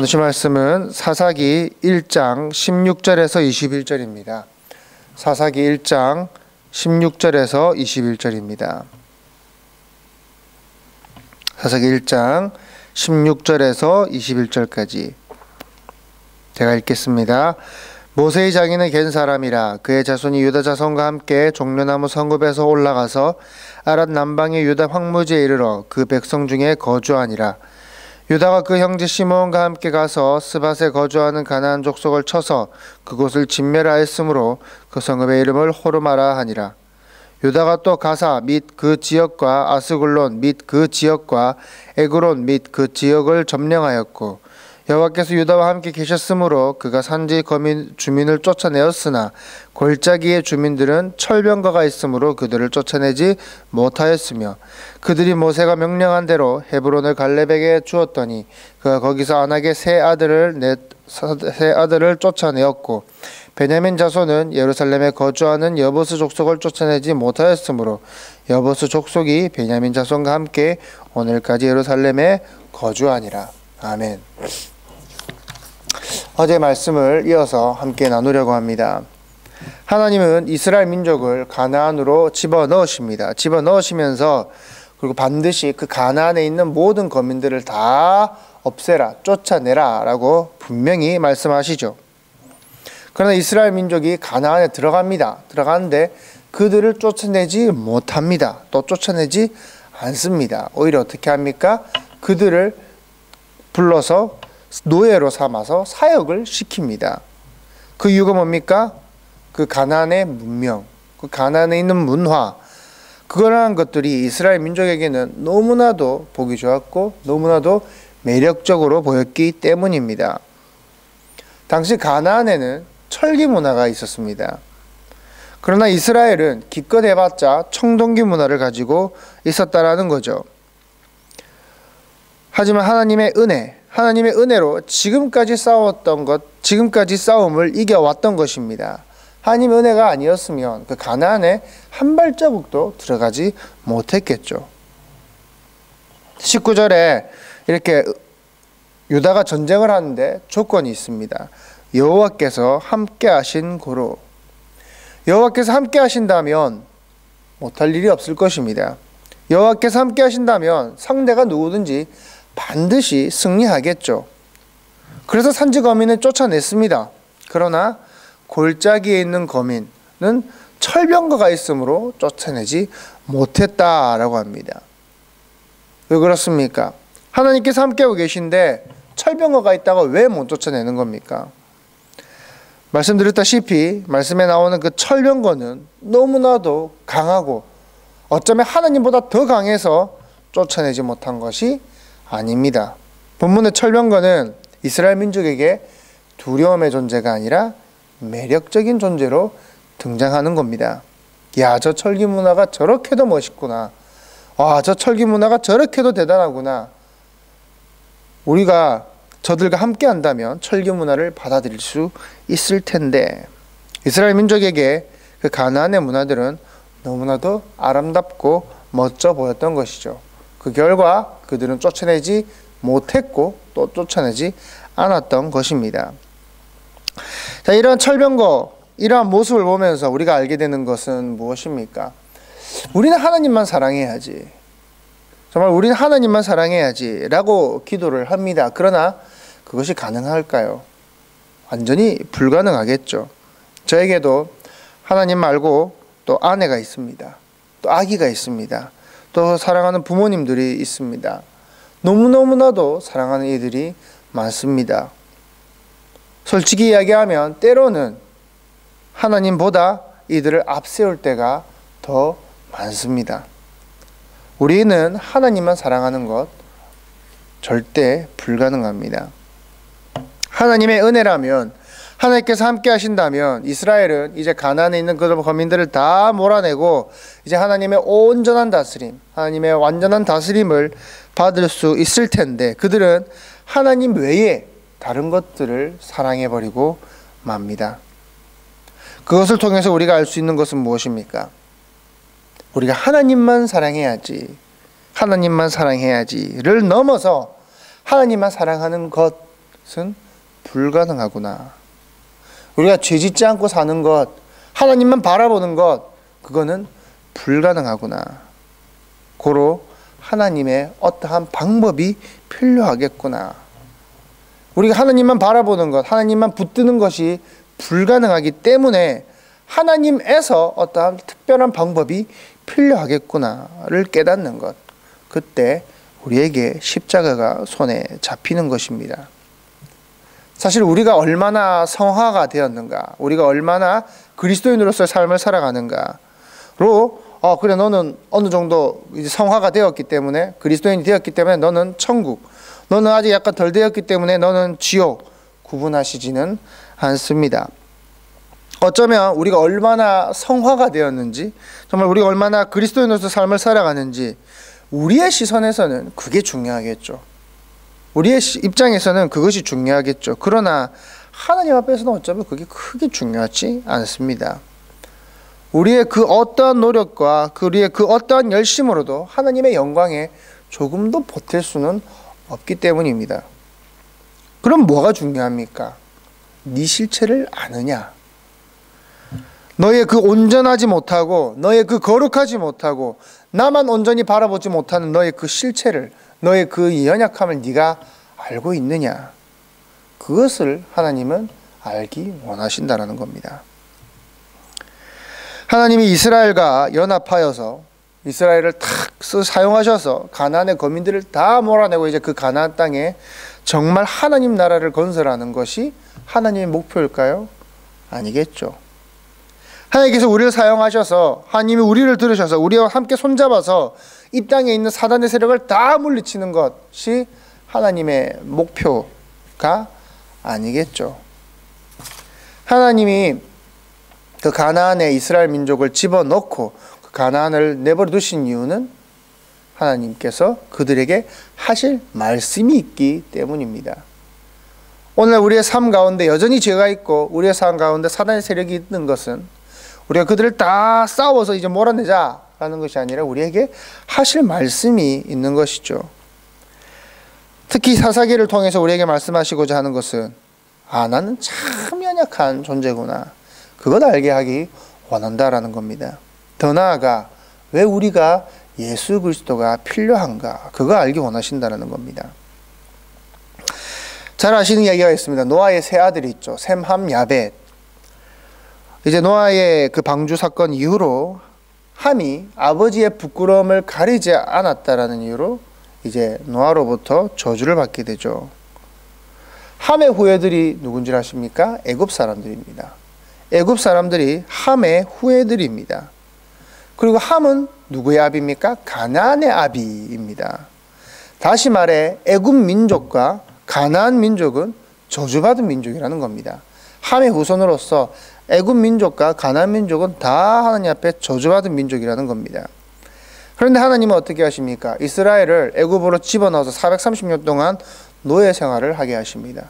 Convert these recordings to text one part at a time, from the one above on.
나누실 말씀은 사사기 1장 16절에서 21절입니다. 사사기 1장 16절에서 21절입니다. 사사기 1장 16절에서 21절까지 제가 읽겠습니다. 모세의 장인은 겐 사람이라 그의 자손이 유다 자손과 함께 종려나무 성읍에서 올라가서 아랏 남방의 유다 황무지에 이르러 그 백성 중에 거주하니라. 유다가 그 형제 시므온과 함께 가서 스밧에 거주하는 가나안 족속을 쳐서 그곳을 진멸하였으므로 그 성읍의 이름을 호르마라 하니라. 유다가 또 가사 및 그 지역과 아스글론 및 그 지역과 에그론 및 그 지역을 점령하였고, 여호와께서 유다와 함께 계셨으므로 그가 산지 거민 주민을 쫓아내었으나 골짜기의 주민들은 철병거가 있으므로 그들을 쫓아내지 못하였으며, 그들이 모세가 명령한 대로 헤브론을 갈렙에게 주었더니 그가 거기서 안악의 세 아들을 쫓아내었고, 베냐민 자손은 예루살렘에 거주하는 여부스 족속을 쫓아내지 못하였으므로 여부스 족속이 베냐민 자손과 함께 오늘까지 예루살렘에 거주하니라. 아멘. 어제 말씀을 이어서 함께 나누려고 합니다. 하나님은 이스라엘 민족을 가나안으로 집어넣으십니다. 집어넣으시면서 그리고 반드시 그 가나안에 있는 모든 거민들을 다 없애라, 쫓아내라 라고 분명히 말씀하시죠. 그러나 이스라엘 민족이 가나안에 들어갑니다. 들어가는데 그들을 쫓아내지 못합니다. 또 쫓아내지 않습니다. 오히려 어떻게 합니까? 그들을 불러서 노예로 삼아서 사역을 시킵니다. 그 이유가 뭡니까? 그 가나안의 문명, 그 가나안에 있는 문화, 그러한 것들이 이스라엘 민족에게는 너무나도 보기 좋았고 너무나도 매력적으로 보였기 때문입니다. 당시 가나안에는 철기 문화가 있었습니다. 그러나 이스라엘은 기껏 해봤자 청동기 문화를 가지고 있었다라는 거죠. 하지만 하나님의 은혜로 지금까지 싸웠던 것, 지금까지 싸움을 이겨왔던 것입니다. 하나님의 은혜가 아니었으면 그 가나안에 한 발자국도 들어가지 못했겠죠. 19절에 이렇게 유다가 전쟁을 하는데 조건이 있습니다. 여호와께서 함께 하신 고로. 여호와께서 함께 하신다면 못할 일이 없을 것입니다. 여호와께서 함께 하신다면 상대가 누구든지 반드시 승리하겠죠. 그래서 산지 거민을 쫓아냈습니다. 그러나 골짜기에 있는 거민은 철병거가 있으므로 쫓아내지 못했다라고 합니다. 왜 그렇습니까? 하나님께서 함께하고 계신데 철병거가 있다가 왜 못 쫓아내는 겁니까? 말씀드렸다시피 말씀에 나오는 그 철병거는 너무나도 강하고 어쩌면 하나님보다 더 강해서 쫓아내지 못한 것이 아닙니다. 본문의 철병거는 이스라엘 민족에게 두려움의 존재가 아니라 매력적인 존재로 등장하는 겁니다. 야, 저 철기 문화가 저렇게도 멋있구나. 와, 저 철기 문화가 저렇게도 대단하구나. 우리가 저들과 함께 한다면 철기 문화를 받아들일 수 있을 텐데, 이스라엘 민족에게 그 가나안의 문화들은 너무나도 아름답고 멋져 보였던 것이죠. 그 결과 그들은 쫓아내지 못했고 또 쫓아내지 않았던 것입니다. 자, 이러한 철병거, 이러한 모습을 보면서 우리가 알게 되는 것은 무엇입니까? 우리는 하나님만 사랑해야지. 정말 우리는 하나님만 사랑해야지 라고 기도를 합니다. 그러나 그것이 가능할까요? 완전히 불가능하겠죠. 저에게도 하나님 말고 또 아내가 있습니다. 또 아기가 있습니다. 또 사랑하는 부모님들이 있습니다. 너무너무나도 사랑하는 이들이 많습니다. 솔직히 이야기하면 때로는 하나님보다 이들을 앞세울 때가 더 많습니다. 우리는 하나님만 사랑하는 것 절대 불가능합니다. 하나님의 은혜라면, 하나님께서 함께 하신다면 이스라엘은 이제 가나안에 있는 그 거민들을 다 몰아내고 이제 하나님의 온전한 다스림, 하나님의 완전한 다스림을 받을 수 있을 텐데, 그들은 하나님 외에 다른 것들을 사랑해버리고 맙니다. 그것을 통해서 우리가 알 수 있는 것은 무엇입니까? 우리가 하나님만 사랑해야지, 하나님만 사랑해야지를 넘어서 하나님만 사랑하는 것, 것은 불가능하구나. 우리가 죄짓지 않고 사는 것, 하나님만 바라보는 것, 그거는 불가능하구나. 고로 하나님의 어떠한 방법이 필요하겠구나. 우리가 하나님만 바라보는 것, 하나님만 붙드는 것이 불가능하기 때문에 하나님에서 어떠한 특별한 방법이 필요하겠구나를 깨닫는 것. 그때 우리에게 십자가가 손에 잡히는 것입니다. 사실 우리가 얼마나 성화가 되었는가, 우리가 얼마나 그리스도인으로서의 삶을 살아가는가로 그래 너는 어느 정도 이제 성화가 되었기 때문에, 그리스도인이 되었기 때문에 너는 천국, 너는 아직 약간 덜 되었기 때문에 너는 지옥, 구분하시지는 않습니다. 어쩌면 우리가 얼마나 성화가 되었는지, 정말 우리가 얼마나 그리스도인으로서 삶을 살아가는지 우리의 시선에서는 그게 중요하겠죠. 우리의 입장에서는 그것이 중요하겠죠. 그러나 하나님 앞에서는 어쩌면 그게 크게 중요하지 않습니다. 우리의 그 어떠한 노력과 우리의 그 어떠한 열심으로도 하나님의 영광에 조금도 보탤 수는 없기 때문입니다. 그럼 뭐가 중요합니까? 네 실체를 아느냐? 너의 그 온전하지 못하고 너의 그 거룩하지 못하고 나만 온전히 바라보지 못하는 너의 그 실체를, 너의 그 연약함을 네가 알고 있느냐? 그것을 하나님은 알기 원하신다는 겁니다. 하나님이 이스라엘과 연합하여서 이스라엘을 탁 사용하셔서 가나안의 거민들을 다 몰아내고 이제 그 가나안 땅에 정말 하나님 나라를 건설하는 것이 하나님의 목표일까요? 아니겠죠. 하나님께서 우리를 사용하셔서, 하나님이 우리를 들으셔서 우리와 함께 손잡아서 이 땅에 있는 사단의 세력을 다 물리치는 것이 하나님의 목표가 아니겠죠. 하나님이 그 가나안에 이스라엘 민족을 집어넣고 그 가나안을 내버려 두신 이유는 하나님께서 그들에게 하실 말씀이 있기 때문입니다. 오늘 우리의 삶 가운데 여전히 죄가 있고 우리의 삶 가운데 사단의 세력이 있는 것은 우리가 그들을 다 싸워서 이제 몰아내자라는 것이 아니라 우리에게 하실 말씀이 있는 것이죠. 특히 사사기를 통해서 우리에게 말씀하시고자 하는 것은 나는 참 연약한 존재구나, 그것 알게 하기 원한다라는 겁니다. 더 나아가 왜 우리가 예수 그리스도가 필요한가, 그거 알기 원하신다는 겁니다. 잘 아시는 이야기가 있습니다. 노아의 세 아들이 있죠. 셈, 함, 야벳. 이제 노아의 그 방주 사건 이후로 함이 아버지의 부끄러움을 가리지 않았다라는 이유로 이제 노아로부터 저주를 받게 되죠. 함의 후예들이 누군지 아십니까? 애굽 사람들입니다. 애굽 사람들이 함의 후예들입니다. 그리고 함은 누구의 아비입니까? 가나안의 아비입니다. 다시 말해 애굽 민족과 가나안 민족은 저주받은 민족이라는 겁니다. 함의 후손으로서 애굽 민족과 가나안 민족은 다 하나님 앞에 저주받은 민족이라는 겁니다. 그런데 하나님은 어떻게 하십니까? 이스라엘을 애굽으로 집어넣어서 430년 동안 노예 생활을 하게 하십니다.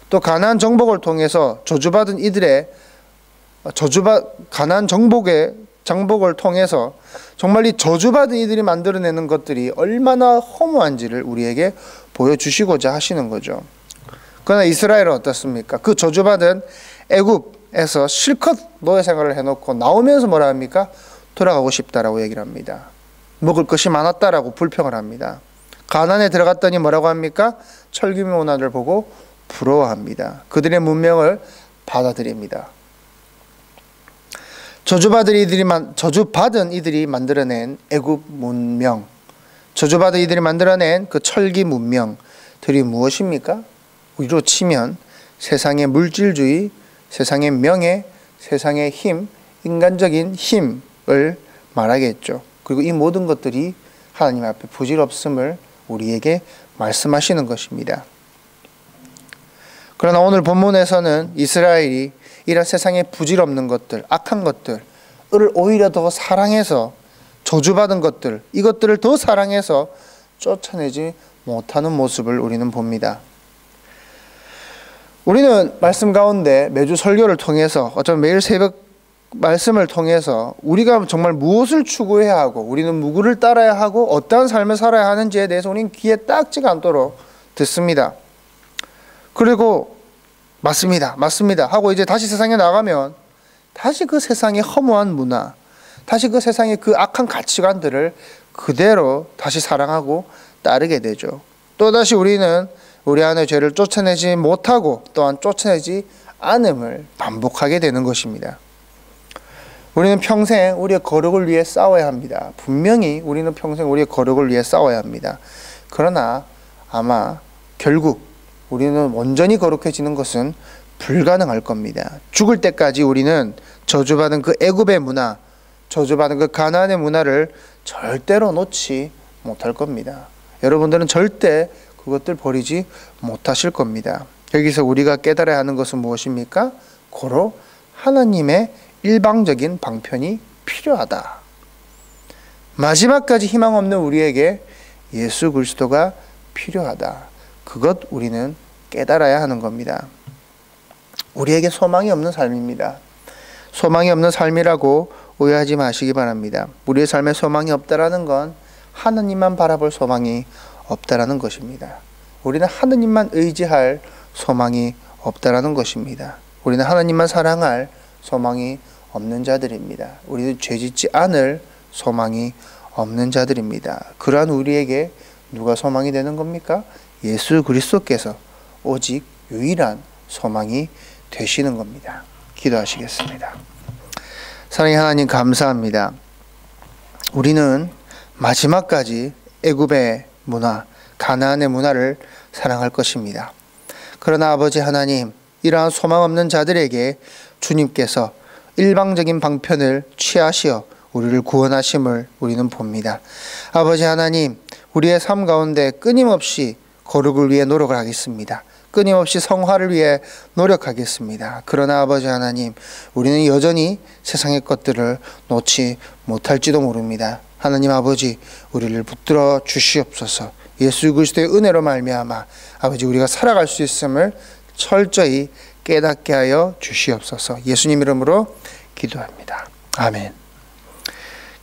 또 가나안 정복을 통해서 저주받은 이들의 가나안 정복을 통해서 정말 이 저주받은 이들이 만들어내는 것들이 얼마나 허무한지를 우리에게 보여주시고자 하시는 거죠. 그러나 이스라엘은 어떻습니까? 그 저주받은 애굽에서 실컷 노예 생활을 해놓고 나오면서 뭐라 합니까? 돌아가고 싶다라고 얘기를 합니다. 먹을 것이 많았다라고 불평을 합니다. 가나안에 들어갔더니 뭐라고 합니까? 철기문화를 보고 부러워합니다. 그들의 문명을 받아들입니다. 저주받은 이들이 만들어낸 애굽 문명, 저주받은 이들이 만들어낸 그 철기 문명들이 무엇입니까? 우리로 치면 세상의 물질주의, 세상의 명예, 세상의 힘, 인간적인 힘을 말하겠죠. 그리고 이 모든 것들이 하나님 앞에 부질없음을 우리에게 말씀하시는 것입니다. 그러나 오늘 본문에서는 이스라엘이 이런 세상에 부질없는 것들, 악한 것들을 오히려 더 사랑해서, 저주받은 것들, 이것들을 더 사랑해서 쫓아내지 못하는 모습을 우리는 봅니다. 우리는 말씀 가운데 매주 설교를 통해서, 어쩌면 매일 새벽 말씀을 통해서 우리가 정말 무엇을 추구해야 하고 우리는 누구를 따라야 하고 어떠한 삶을 살아야 하는지에 대해서 우리는 귀에 딱지가 않도록 듣습니다. 그리고 맞습니다 하고 이제 다시 세상에 나가면 다시 그 세상의 허무한 문화, 다시 그 세상의 그 악한 가치관들을 그대로 다시 사랑하고 따르게 되죠. 또다시 우리는 우리 안의 죄를 쫓아내지 못하고 또한 쫓아내지 않음을 반복하게 되는 것입니다. 우리는 평생 우리의 거룩을 위해 싸워야 합니다. 분명히 우리는 평생 우리의 거룩을 위해 싸워야 합니다. 그러나 아마 결국 우리는 온전히 거룩해지는 것은 불가능할 겁니다. 죽을 때까지 우리는 저주받은 그 애굽의 문화, 저주받은 그 가나안의 문화를 절대로 놓지 못할 겁니다. 여러분들은 절대 그것들 버리지 못하실 겁니다. 여기서 우리가 깨달아야 하는 것은 무엇입니까? 고로 하나님의 일방적인 방편이 필요하다. 마지막까지 희망 없는 우리에게 예수 그리스도가 필요하다. 그것 우리는 깨달아야 하는 겁니다. 우리에게 소망이 없는 삶입니다. 소망이 없는 삶이라고 오해하지 마시기 바랍니다. 우리의 삶에 소망이 없다라는 건 하느님만 바라볼 소망이 없다라는 것입니다. 우리는 하느님만 의지할 소망이 없다라는 것입니다. 우리는 하나님만 사랑할 소망이 없는 자들입니다. 우리는 죄짓지 않을 소망이 없는 자들입니다. 그러한 우리에게 누가 소망이 되는 겁니까? 예수 그리스도께서 오직 유일한 소망이 되시는 겁니다. 기도하시겠습니다. 사랑의 하나님 감사합니다. 우리는 마지막까지 애굽의 문화, 가나안의 문화를 사랑할 것입니다. 그러나 아버지 하나님, 이러한 소망 없는 자들에게 주님께서 일방적인 방편을 취하시어 우리를 구원하심을 우리는 봅니다. 아버지 하나님, 우리의 삶 가운데 끊임없이 거룩을 위해 노력을 하겠습니다. 끊임없이 성화를 위해 노력하겠습니다. 그러나 아버지 하나님, 우리는 여전히 세상의 것들을 놓지 못할지도 모릅니다. 하나님 아버지, 우리를 붙들어 주시옵소서. 예수 그리스도의 은혜로 말미암아 아버지 우리가 살아갈 수 있음을 철저히 깨닫게 하여 주시옵소서. 예수님 이름으로 기도합니다. 아멘.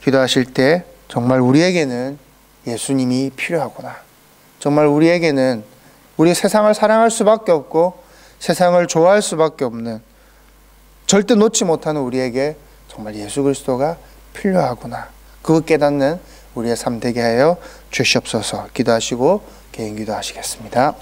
기도하실 때 정말 우리에게는 예수님이 필요하구나. 정말 우리에게는 우리 세상을 사랑할 수밖에 없고 세상을 좋아할 수밖에 없는, 절대 놓지 못하는 우리에게 정말 예수 그리스도가 필요하구나. 그거 깨닫는 우리의 삶 되게 하여 주시옵소서. 기도하시고 개인 기도하시겠습니다.